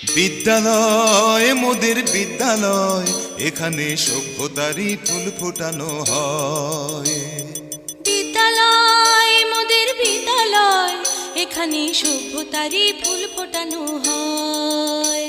বিদ্যালয় মোদের বিদ্যালয়, এখানে সভ্যতারই ফুল ফোটানো হয়। বিদ্যালয় মোদের বিদ্যালয়, এখানে সভ্যতারই ফুল ফোটানো হয়।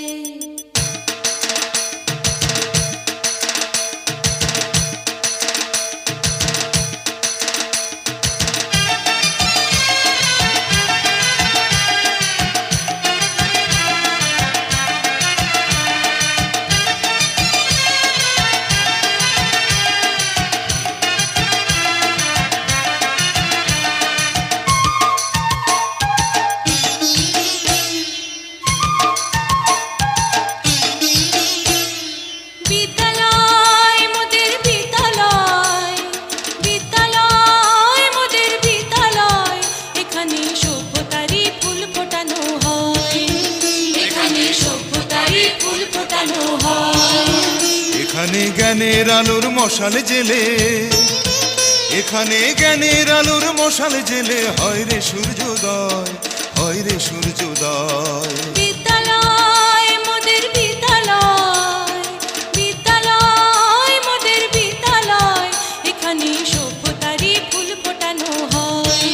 এখানে জ্ঞানের আলোর মশাল জেলে, এখানে জ্ঞানের আলোর মশাল জেলে হয় রে সূর্যোদয়, হয় রে সূর্যোদয়। বিদ্যালয় মোদের বিদ্যালয়, বিদ্যালয় মোদের বিদ্যালয়, এখানে সভ্যতারই ফুল ফোটানো হয়।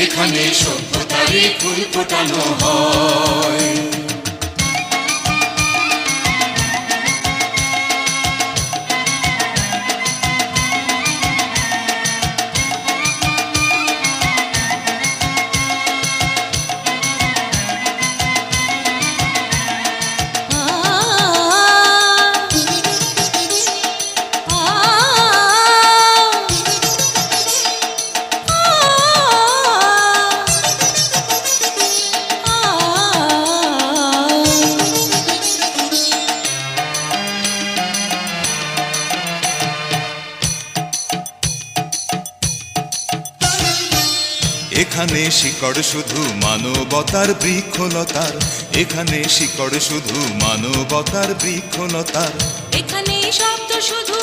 এখানে সভ্যতারই ফুল ফোটানো হয়। এখানে শিকড় শুধু মানবতার বৃক্ষলতার, এখানে শিকড় শুধু মানবতার বৃক্ষলতার। এখানে শব্দ শুধু